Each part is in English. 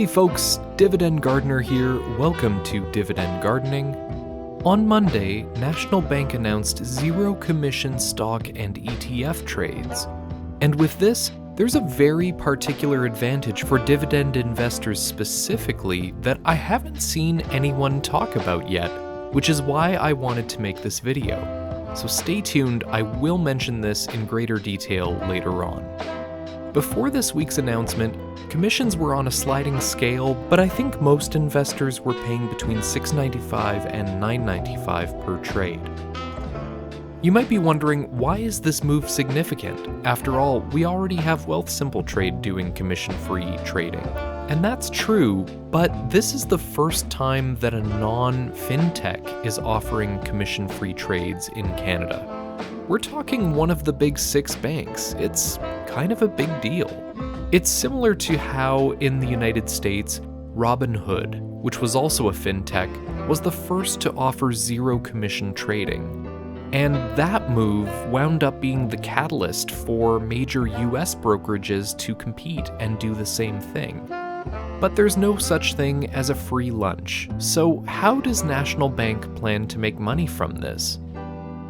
Hey folks, Dividend Gardener here. Welcome to Dividend Gardening. On Monday, National Bank announced zero commission stock and ETF trades. And with this, there's a very particular advantage for dividend investors specifically that I haven't seen anyone talk about yet, which is why I wanted to make this video. So stay tuned, I will mention this in greater detail later on. Before this week's announcement, commissions were on a sliding scale, but I think most investors were paying between $6.95 and $9.95 per trade. You might be wondering, why is this move significant? After all, we already have Wealthsimple Trade doing commission-free trading. And that's true, but this is the first time that a non-fintech is offering commission-free trades in Canada. We're talking one of the big 6 banks. It's kind of a big deal. It's similar to how in the United States, Robinhood, which was also a fintech, was the first to offer zero commission trading. And that move wound up being the catalyst for major US brokerages to compete and do the same thing. But there's no such thing as a free lunch. So how does National Bank plan to make money from this?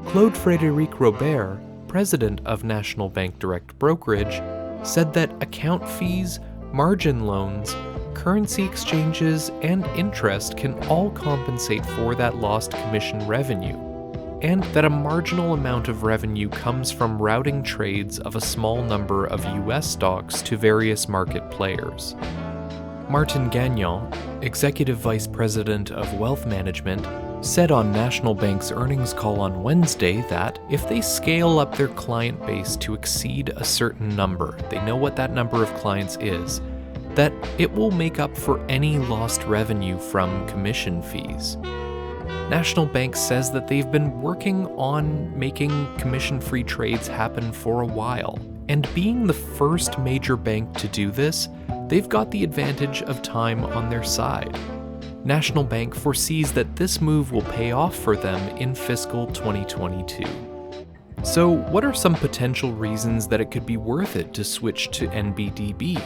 Claude Frédéric Robert, president of National Bank Direct Brokerage, said that account fees, margin loans, currency exchanges, and interest can all compensate for that lost commission revenue, and that a marginal amount of revenue comes from routing trades of a small number of US stocks to various market players. Martin Gagnon, executive vice president of wealth management, said on National Bank's earnings call on Wednesday that if they scale up their client base to exceed a certain number, they know what that number of clients is, that it will make up for any lost revenue from commission fees. National Bank says that they've been working on making commission-free trades happen for a while, and being the first major bank to do this, they've got the advantage of time on their side. National Bank foresees that this move will pay off for them in fiscal 2022. So, what are some potential reasons that it could be worth it to switch to NBDB?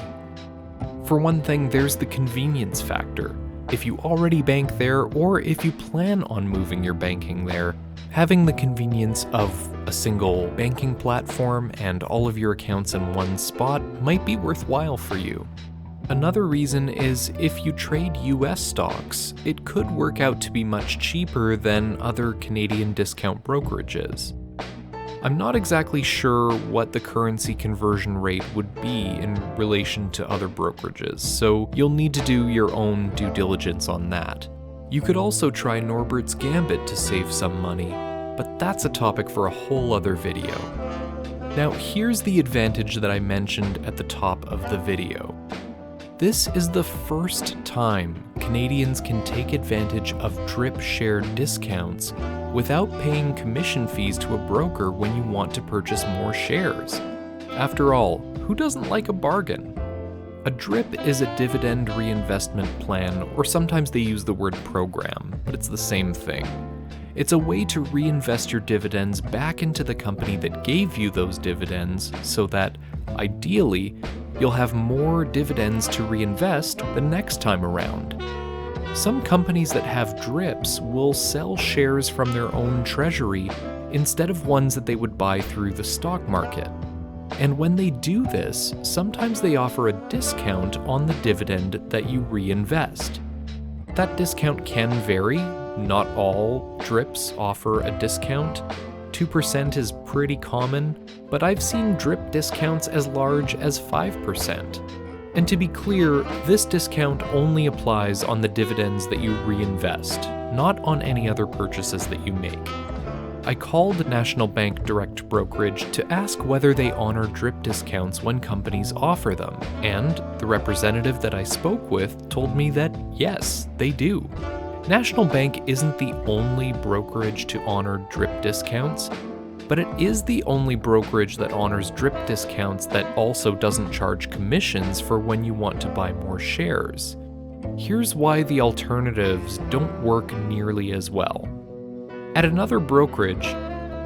For one thing, there's the convenience factor. If you already bank there, or if you plan on moving your banking there, having the convenience of a single banking platform and all of your accounts in one spot might be worthwhile for you. Another reason is if you trade US stocks, it could work out to be much cheaper than other Canadian discount brokerages. I'm not exactly sure what the currency conversion rate would be in relation to other brokerages, so you'll need to do your own due diligence on that. You could also try Norbert's Gambit to save some money, but that's a topic for a whole other video. Now here's the advantage that I mentioned at the top of the video. This is the first time Canadians can take advantage of DRIP share discounts without paying commission fees to a broker when you want to purchase more shares. After all, who doesn't like a bargain? A DRIP is a dividend reinvestment plan, or sometimes they use the word program, but it's the same thing. It's a way to reinvest your dividends back into the company that gave you those dividends so that, ideally, you'll have more dividends to reinvest the next time around. Some companies that have DRIPs will sell shares from their own treasury instead of ones that they would buy through the stock market. And when they do this, sometimes they offer a discount on the dividend that you reinvest. That discount can vary. Not all DRIPs offer a discount. 2% is pretty common, but I've seen DRIP discounts as large as 5%. And to be clear, this discount only applies on the dividends that you reinvest, not on any other purchases that you make. I called National Bank Direct Brokerage to ask whether they honor DRIP discounts when companies offer them, and the representative that I spoke with told me that yes, they do. National Bank isn't the only brokerage to honor DRIP discounts, but it is the only brokerage that honors DRIP discounts that also doesn't charge commissions for when you want to buy more shares. Here's why the alternatives don't work nearly as well. At another brokerage,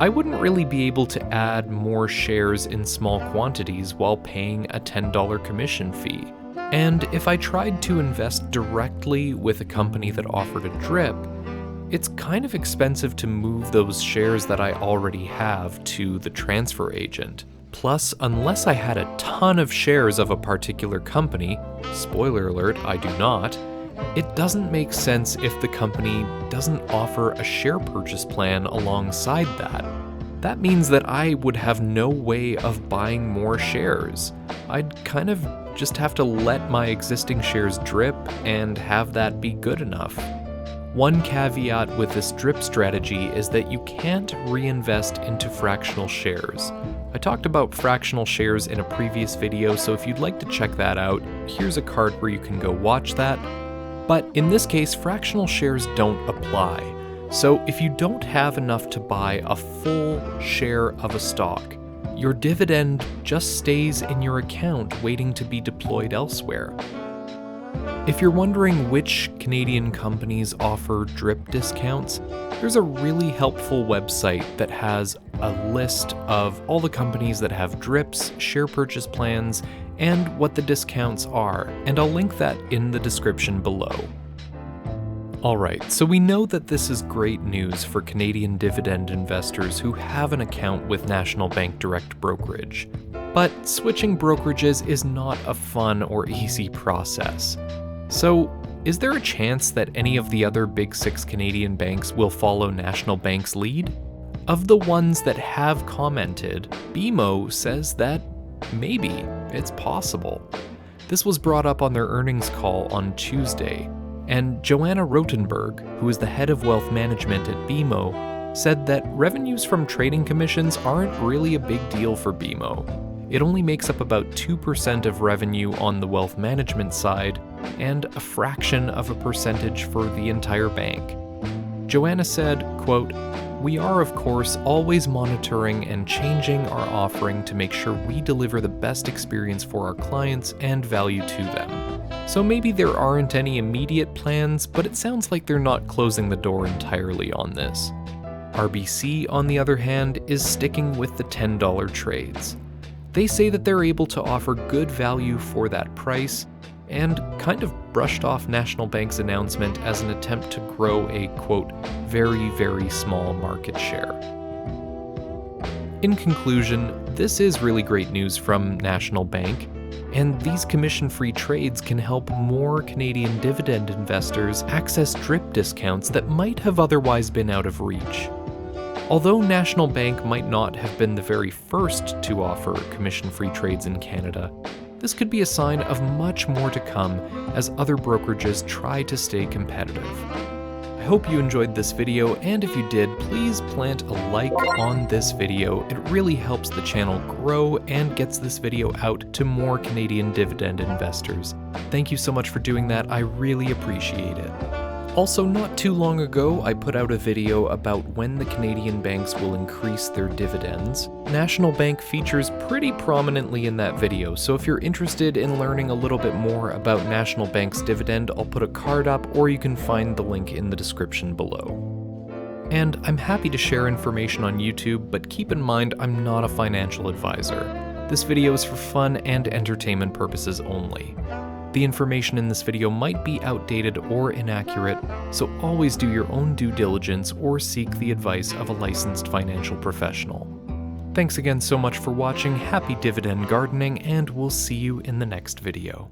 I wouldn't really be able to add more shares in small quantities while paying a $10 commission fee. And if I tried to invest directly with a company that offered a DRIP, it's kind of expensive to move those shares that I already have to the transfer agent. Plus, unless I had a ton of shares of a particular company, spoiler alert, I do not, it doesn't make sense if the company doesn't offer a share purchase plan alongside that. That means that I would have no way of buying more shares. I'd kind of just have to let my existing shares drip and have that be good enough. One caveat with this drip strategy is that you can't reinvest into fractional shares. I talked about fractional shares in a previous video, so if you'd like to check that out, here's a card where you can go watch that. But in this case, fractional shares don't apply. So if you don't have enough to buy a full share of a stock, your dividend just stays in your account waiting to be deployed elsewhere. If you're wondering which Canadian companies offer DRIP discounts, there's a really helpful website that has a list of all the companies that have DRIPs, share purchase plans, and what the discounts are, and I'll link that in the description below. Alright, so we know that this is great news for Canadian dividend investors who have an account with National Bank Direct Brokerage. But switching brokerages is not a fun or easy process. So, is there a chance that any of the other big 6 Canadian banks will follow National Bank's lead? Of the ones that have commented, BMO says that maybe it's possible. This was brought up on their earnings call on Tuesday, and Joanna Rotenberg, who is the head of wealth management at BMO, said that revenues from trading commissions aren't really a big deal for BMO. It only makes up about 2% of revenue on the wealth management side, and a fraction of a percentage for the entire bank. Joanna said, quote, "We are of course always monitoring and changing our offering to make sure we deliver the best experience for our clients and value to them. So maybe there aren't any immediate plans, but it sounds like they're not closing the door entirely on this." RBC, on the other hand, is sticking with the $10 trades. They say that they're able to offer good value for that price, and kind of brushed off National Bank's announcement as an attempt to grow a, quote, very, very small market share. In conclusion, this is really great news from National Bank, and these commission-free trades can help more Canadian dividend investors access DRIP discounts that might have otherwise been out of reach. Although National Bank might not have been the very first to offer commission-free trades in Canada, this could be a sign of much more to come as other brokerages try to stay competitive. I hope you enjoyed this video, and if you did, please plant a like on this video. It really helps the channel grow and gets this video out to more Canadian dividend investors. Thank you so much for doing that, I really appreciate it. Also, not too long ago, I put out a video about when the Canadian banks will increase their dividends. National Bank features pretty prominently in that video, so if you're interested in learning a little bit more about National Bank's dividend, I'll put a card up, or you can find the link in the description below. And I'm happy to share information on YouTube, but keep in mind I'm not a financial advisor. This video is for fun and entertainment purposes only. The information in this video might be outdated or inaccurate, so always do your own due diligence or seek the advice of a licensed financial professional. Thanks again so much for watching, happy dividend gardening, and we'll see you in the next video.